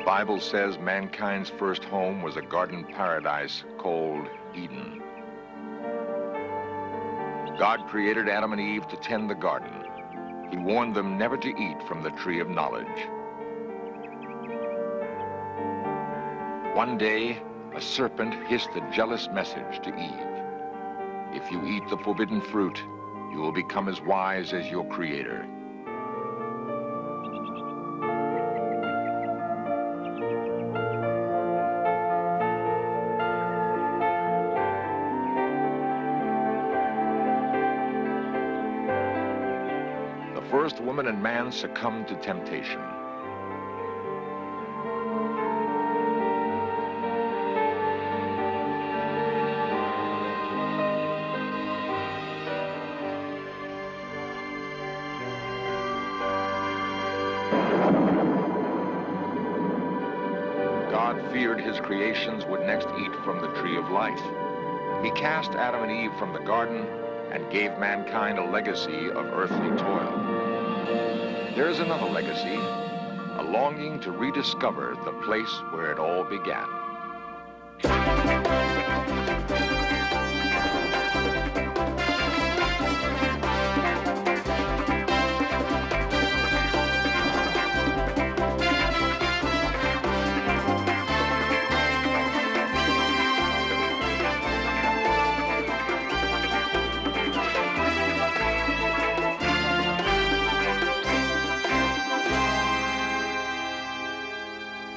Bible says mankind's first home was a garden paradise called Eden. God created Adam and Eve to tend the garden. He warned them never to eat from the tree of knowledge. One day, a serpent hissed a jealous message to Eve. If you eat the forbidden fruit, you will become as wise as your Creator. First woman and man succumbed to temptation. God feared his creations would next eat from the tree of life. He cast Adam and Eve from the garden and gave mankind a legacy of earthly toil. There's another legacy, a longing to rediscover the place where it all began.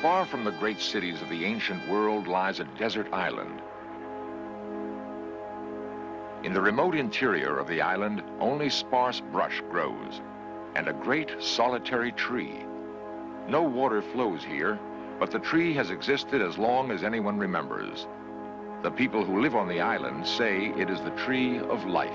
Far from the great cities of the ancient world lies a desert island. In the remote interior of the island, only sparse brush grows, and a great solitary tree. No water flows here, but the tree has existed as long as anyone remembers. The people who live on the island say it is the tree of life.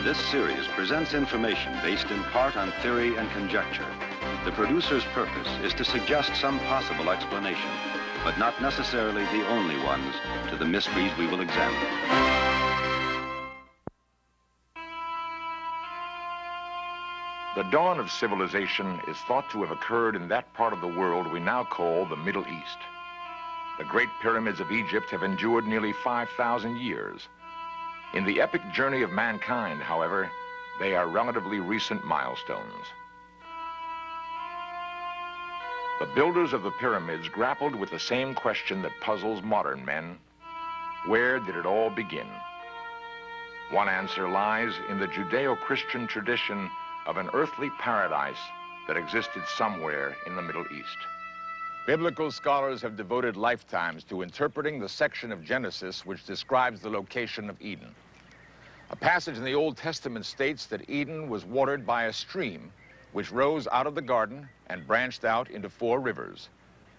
This series presents information based in part on theory and conjecture. The producer's purpose is to suggest some possible explanation, but not necessarily the only ones, to the mysteries we will examine. The dawn of civilization is thought to have occurred in that part of the world we now call the Middle East. The Great Pyramids of Egypt have endured nearly 5,000 years. In the epic journey of mankind, however, they are relatively recent milestones. The builders of the pyramids grappled with the same question that puzzles modern men. Where did it all begin? One answer lies in the Judeo-Christian tradition of an earthly paradise that existed somewhere in the Middle East. Biblical scholars have devoted lifetimes to interpreting the section of Genesis which describes the location of Eden. A passage in the Old Testament states that Eden was watered by a stream which rose out of the garden and branched out into 4 rivers: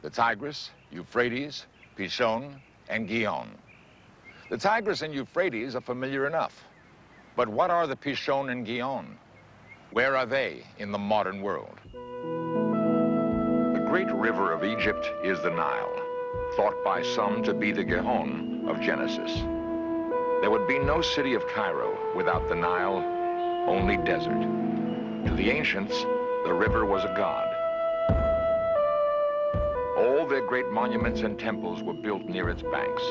the Tigris, Euphrates, Pishon, and Gihon. The Tigris and Euphrates are familiar enough. But what are the Pishon and Gihon? Where are they in the modern world? The great river of Egypt is the Nile, thought by some to be the Gihon of Genesis. There would be no city of Cairo without the Nile, only desert. To the ancients, the river was a god. All their great monuments and temples were built near its banks.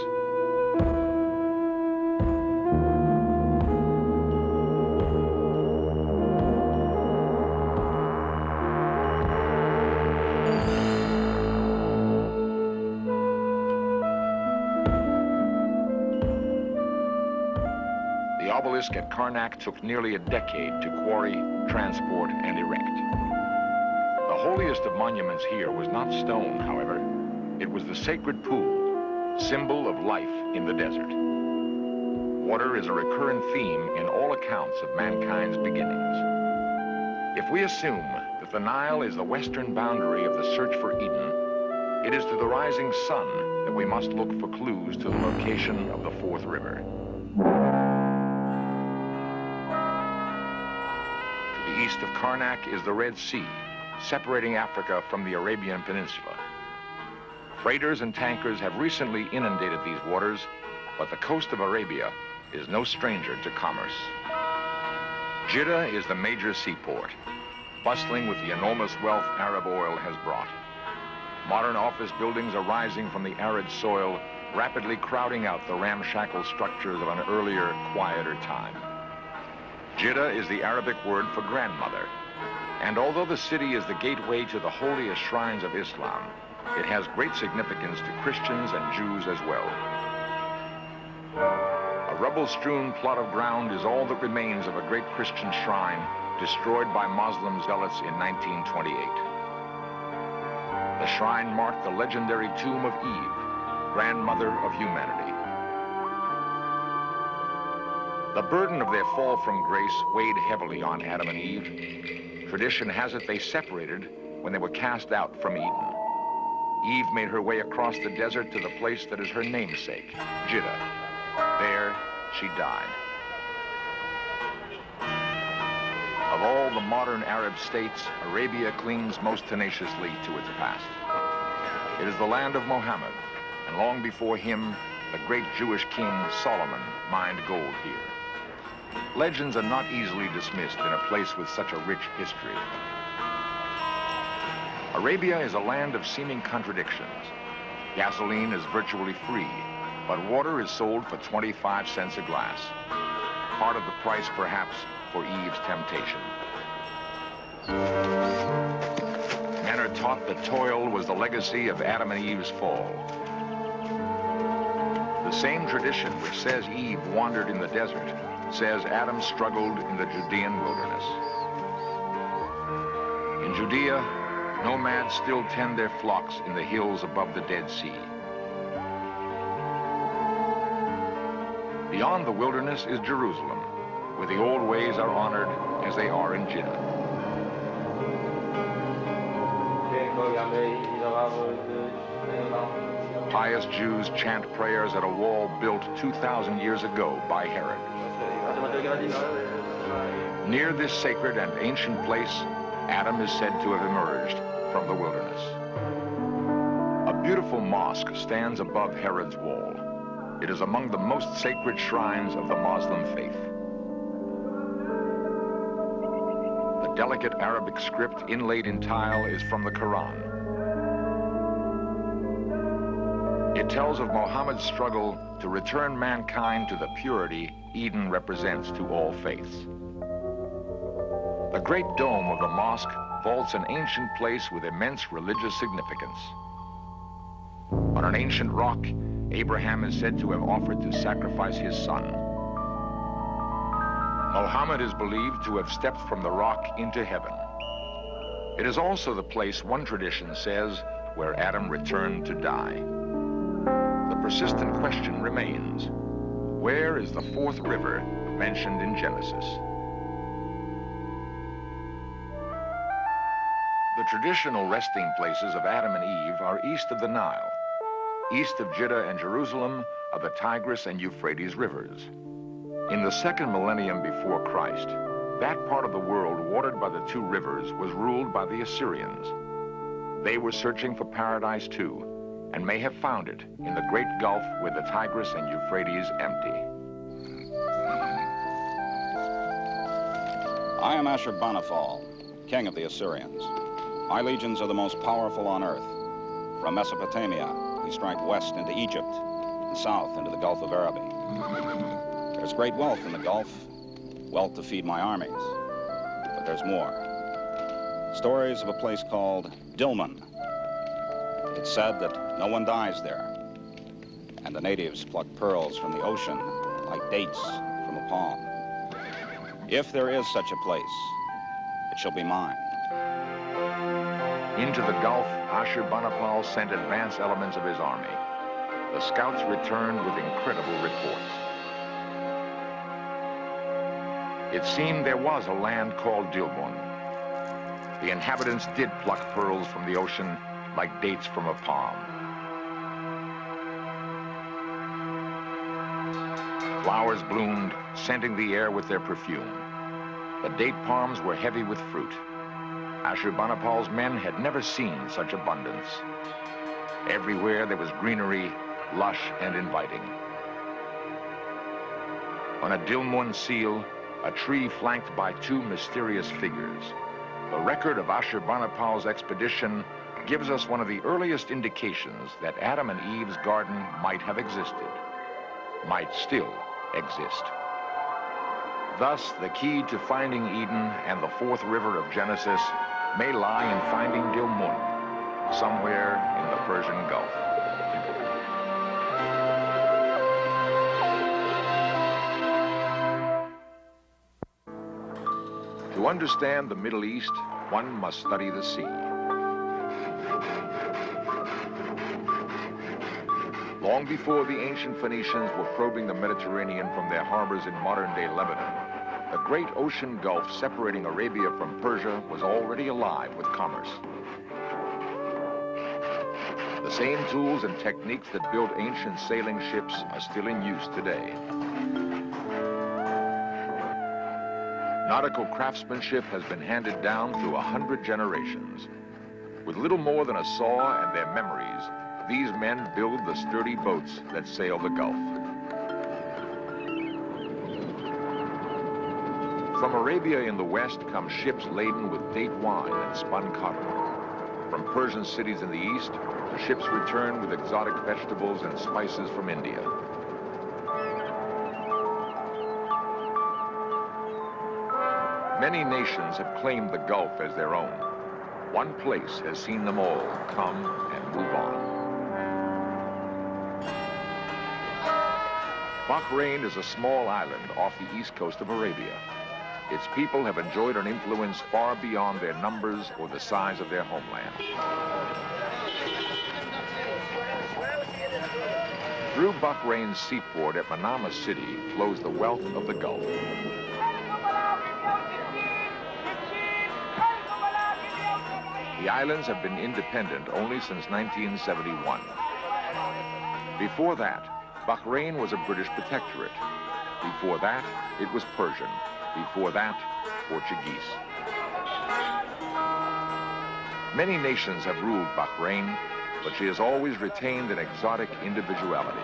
The obelisk at Karnak took nearly a decade to quarry, transport, and erect. The holiest of monuments here was not stone, however. It was the sacred pool, symbol of life in the desert. Water is a recurrent theme in all accounts of mankind's beginnings. If we assume that the Nile is the western boundary of the search for Eden, it is to the rising sun that we must look for clues to the location of the 4th river. To the east of Karnak is the Red Sea, separating Africa from the Arabian Peninsula. Freighters and tankers have recently inundated these waters, but the coast of Arabia is no stranger to commerce. Jeddah is the major seaport, bustling with the enormous wealth Arab oil has brought. Modern office buildings are rising from the arid soil, rapidly crowding out the ramshackle structures of an earlier, quieter time. Jeddah is the Arabic word for grandmother, and although the city is the gateway to the holiest shrines of Islam, it has great significance to Christians and Jews as well. A rubble-strewn plot of ground is all that remains of a great Christian shrine destroyed by Muslim zealots in 1928. The shrine marked the legendary tomb of Eve, grandmother of humanity. The burden of their fall from grace weighed heavily on Adam and Eve. Tradition has it they separated when they were cast out from Eden. Eve made her way across the desert to the place that is her namesake, Jeddah. There, she died. Of all the modern Arab states, Arabia clings most tenaciously to its past. It is the land of Muhammad, and long before him, the great Jewish king Solomon mined gold here. Legends are not easily dismissed in a place with such a rich history. Arabia is a land of seeming contradictions. Gasoline is virtually free, but water is sold for 25 cents a glass. Part of the price, perhaps, for Eve's temptation. Men are taught that toil was the legacy of Adam and Eve's fall. The same tradition which says Eve wandered in the desert says Adam struggled in the Judean wilderness. In Judea, nomads still tend their flocks in the hills above the Dead Sea. Beyond the wilderness is Jerusalem, where the old ways are honored as they are in Jeddah. Pious Jews chant prayers at a wall built 2,000 years ago by Herod. Near this sacred and ancient place, Adam is said to have emerged from the wilderness. A beautiful mosque stands above Herod's wall. It is among the most sacred shrines of the Muslim faith. The delicate Arabic script inlaid in tile is from the Quran. It tells of Muhammad's struggle to return mankind to the purity Eden represents to all faiths. The great dome of the mosque vaults an ancient place with immense religious significance. On an ancient rock, Abraham is said to have offered to sacrifice his son. Muhammad is believed to have stepped from the rock into heaven. It is also the place, one tradition says, where Adam returned to die. The persistent question remains, where is the fourth river mentioned in Genesis? The traditional resting places of Adam and Eve are east of the Nile. East of Jeddah and Jerusalem are the Tigris and Euphrates rivers. In the second millennium before Christ, that part of the world watered by the two rivers was ruled by the Assyrians. They were searching for paradise too, and may have found it in the great gulf where the Tigris and Euphrates empty. I am Ashurbanipal, king of the Assyrians. My legions are the most powerful on earth. From Mesopotamia, we strike west into Egypt and south into the Gulf of Araby. There's great wealth in the Gulf, wealth to feed my armies. But there's more. Stories of a place called Dilmun. It's said that no one dies there, and the natives pluck pearls from the ocean like dates from a palm. If there is such a place, it shall be mine. Into the Gulf, Ashurbanipal sent advance elements of his army. The scouts returned with incredible reports. It seemed there was a land called Dilmun. The inhabitants did pluck pearls from the ocean like dates from a palm. Flowers bloomed, scenting the air with their perfume. The date palms were heavy with fruit. Ashurbanipal's men had never seen such abundance. Everywhere there was greenery, lush and inviting. On a Dilmun seal, a tree flanked by two mysterious figures. The record of Ashurbanipal's expedition gives us one of the earliest indications that Adam and Eve's garden might have existed, might still exist. Thus, the key to finding Eden and the fourth river of Genesis may lie in finding Dilmun, somewhere in the Persian Gulf. To understand the Middle East, one must study the sea. Long before the ancient Phoenicians were probing the Mediterranean from their harbors in modern-day Lebanon, the great ocean gulf separating Arabia from Persia was already alive with commerce. The same tools and techniques that built ancient sailing ships are still in use today. Nautical craftsmanship has been handed down through 100 generations. With little more than a saw and their memories, these men build the sturdy boats that sail the Gulf. From Arabia in the west come ships laden with date wine and spun cotton. From Persian cities in the east, the ships return with exotic vegetables and spices from India. Many nations have claimed the Gulf as their own. One place has seen them all come and move on. Bahrain is a small island off the east coast of Arabia. Its people have enjoyed an influence far beyond their numbers or the size of their homeland. Through Bahrain's seaport at Manama City flows the wealth of the Gulf. The islands have been independent only since 1971. Before that, Bahrain was a British protectorate. Before that, it was Persian. Before that, Portuguese. Many nations have ruled Bahrain, but she has always retained an exotic individuality.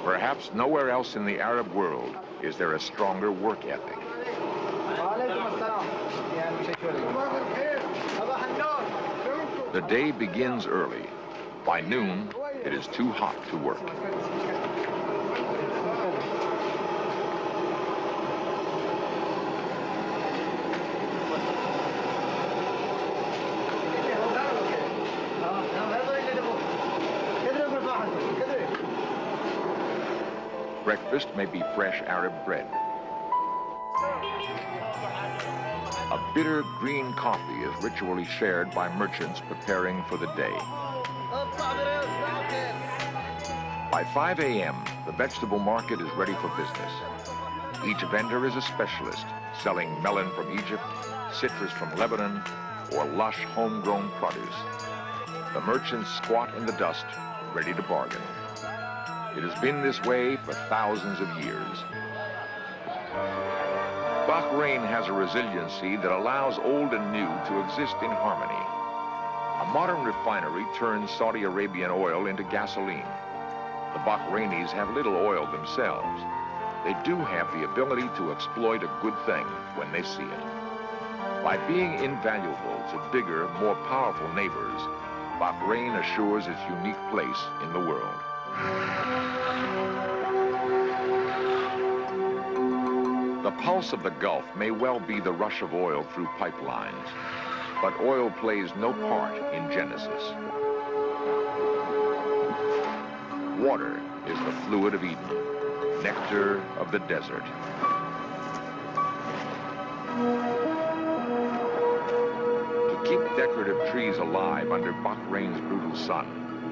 Perhaps nowhere else in the Arab world is there a stronger work ethic. The day begins early. By noon, it is too hot to work. Breakfast may be fresh Arab bread. A bitter green coffee is ritually shared by merchants preparing for the day. By 5 a.m., the vegetable market is ready for business. Each vendor is a specialist, selling melon from Egypt, citrus from Lebanon, or lush homegrown produce. The merchants squat in the dust, ready to bargain. It has been this way for thousands of years. Bahrain has a resiliency that allows old and new to exist in harmony. A modern refinery turns Saudi Arabian oil into gasoline. The Bahrainis have little oil themselves. They do have the ability to exploit a good thing when they see it. By being invaluable to bigger, more powerful neighbors, Bahrain assures its unique place in the world. The pulse of the Gulf may well be the rush of oil through pipelines, but oil plays no part in Genesis. Water is the fluid of Eden, nectar of the desert. To keep decorative trees alive under Bahrain's brutal sun,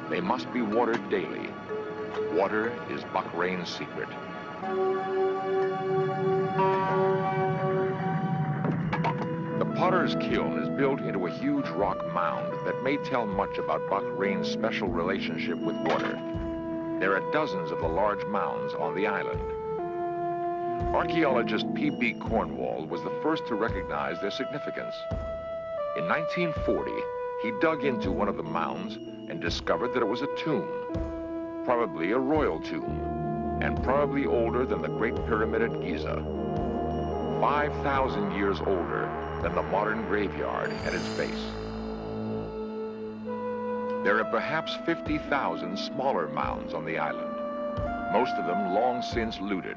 they must be watered daily. Water is Bahrain's secret. The potter's kiln is built into a huge rock mound that may tell much about Bahrain's special relationship with water. There are dozens of the large mounds on the island. Archaeologist P.B. Cornwall was the first to recognize their significance. In 1940, he dug into one of the mounds and discovered that it was a tomb, probably a royal tomb. and probably older than the Great Pyramid at Giza. 5,000 years older than the modern graveyard at its base. There are perhaps 50,000 smaller mounds on the island, most of them long since looted.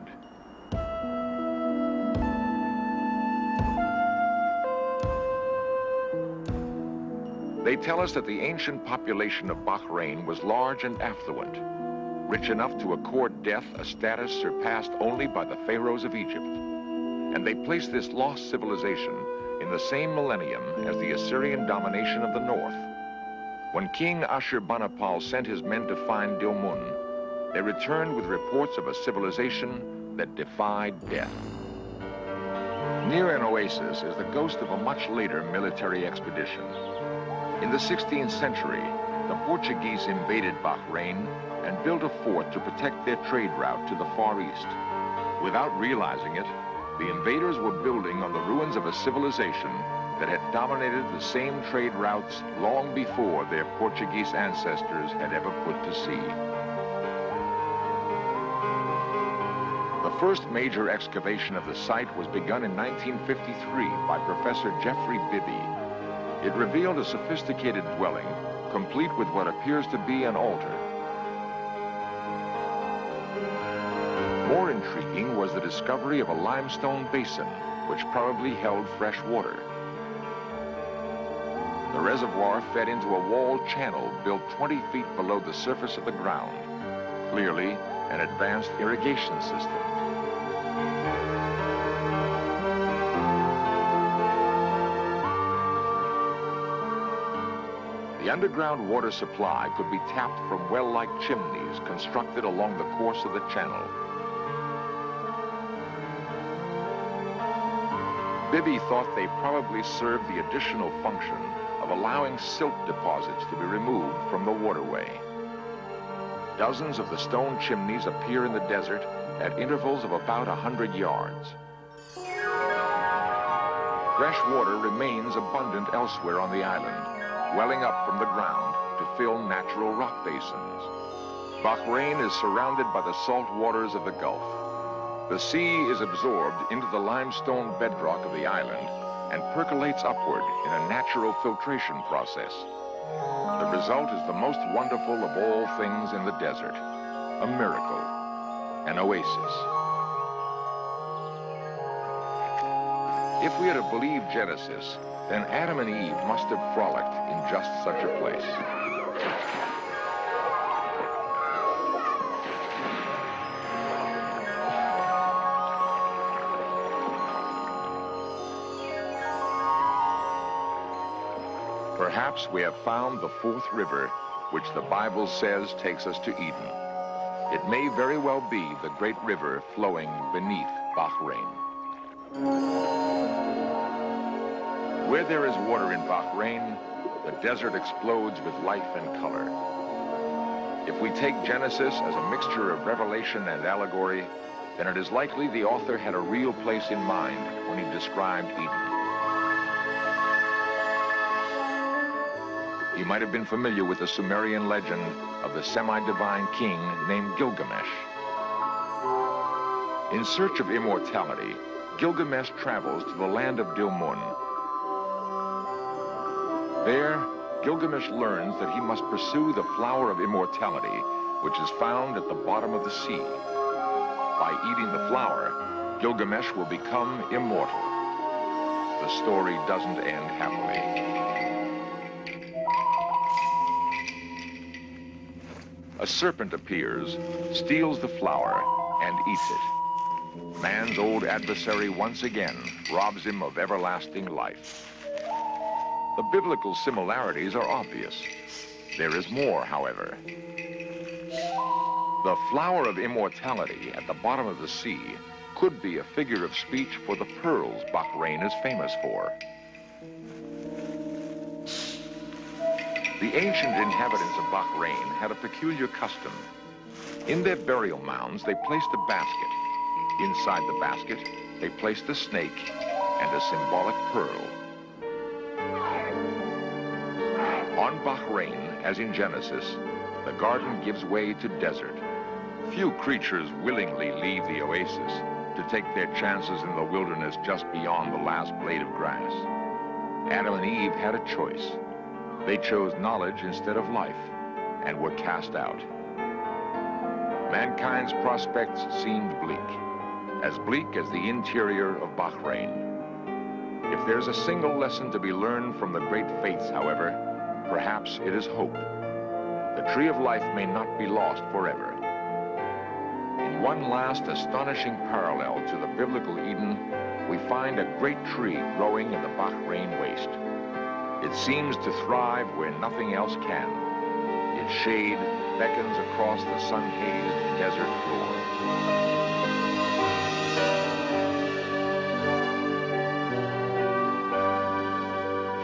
They tell us that the ancient population of Bahrain was large and affluent, rich enough to accord death a status surpassed only by the pharaohs of Egypt. And they place this lost civilization in the same millennium as the Assyrian domination of the north. When King Ashurbanipal sent his men to find Dilmun, they returned with reports of a civilization that defied death. Near an oasis is the ghost of a much later military expedition. In the 16th century, the Portuguese invaded Bahrain and built a fort to protect their trade route to the Far East. Without realizing it, the invaders were building on the ruins of a civilization that had dominated the same trade routes long before their Portuguese ancestors had ever put to sea. The first major excavation of the site was begun in 1953 by Professor Geoffrey Bibby. It revealed a sophisticated dwelling, complete with what appears to be an altar. More intriguing was the discovery of a limestone basin, which probably held fresh water. The reservoir fed into a walled channel built 20 feet below the surface of the ground, clearly an advanced irrigation system. The underground water supply could be tapped from well-like chimneys constructed along the course of the channel. Bibby thought they probably served the additional function of allowing silt deposits to be removed from the waterway. Dozens of the stone chimneys appear in the desert at intervals of about 100 yards. Fresh water remains abundant elsewhere on the island, welling up from the ground to fill natural rock basins. Bahrain is surrounded by the salt waters of the Gulf. The sea is absorbed into the limestone bedrock of the island and percolates upward in a natural filtration process. The result is the most wonderful of all things in the desert, a miracle, an oasis. If we are to believe Genesis, then Adam and Eve must have frolicked in just such a place. Perhaps we have found the fourth river, which the Bible says takes us to Eden. It may very well be the great river flowing beneath Bahrain. Where there is water in Bahrain, the desert explodes with life and color. If we take Genesis as a mixture of revelation and allegory, then it is likely the author had a real place in mind when he described Eden. You might have been familiar with the Sumerian legend of the semi-divine king named Gilgamesh. In search of immortality, Gilgamesh travels to the land of Dilmun. There, Gilgamesh learns that he must pursue the flower of immortality, which is found at the bottom of the sea. By eating the flower, Gilgamesh will become immortal. The story doesn't end happily. A serpent appears, steals the flower, and eats it. Man's old adversary once again robs him of everlasting life. The biblical similarities are obvious. There is more, however. The flower of immortality at the bottom of the sea could be a figure of speech for the pearls Bahrain is famous for. The ancient inhabitants of Bahrain had a peculiar custom. In their burial mounds, they placed a basket. Inside the basket, they placed a snake and a symbolic pearl. On Bahrain, as in Genesis, the garden gives way to desert. Few creatures willingly leave the oasis to take their chances in the wilderness just beyond the last blade of grass. Adam and Eve had a choice. They chose knowledge instead of life and were cast out. Mankind's prospects seemed bleak as the interior of Bahrain. If there's a single lesson to be learned from the great faiths, however, perhaps it is hope. The tree of life may not be lost forever. In one last astonishing parallel to the biblical Eden, we find a great tree growing in the Bahrain waste. It seems to thrive where nothing else can. Its shade beckons across the sun-hazed desert floor.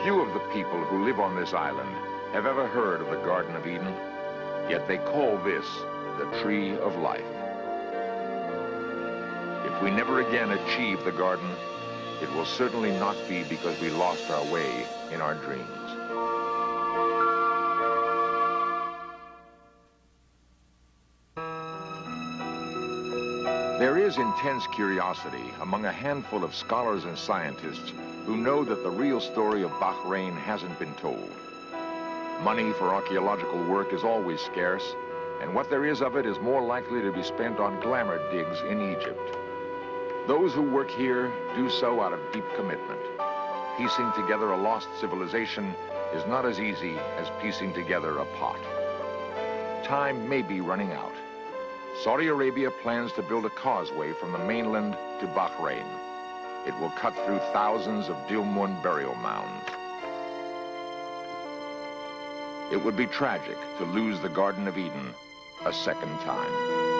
Few of the people who live on this island have ever heard of the Garden of Eden, yet they call this the Tree of Life. If we never again achieve the garden, it will certainly not be because we lost our way in our dreams. There is intense curiosity among a handful of scholars and scientists who know that the real story of Bahrain hasn't been told. Money for archaeological work is always scarce, and what there is of it is more likely to be spent on glamour digs in Egypt. Those who work here do so out of deep commitment. Piecing together a lost civilization is not as easy as piecing together a pot. Time may be running out. Saudi Arabia plans to build a causeway from the mainland to Bahrain. It will cut through thousands of Dilmun burial mounds. It would be tragic to lose the Garden of Eden a second time.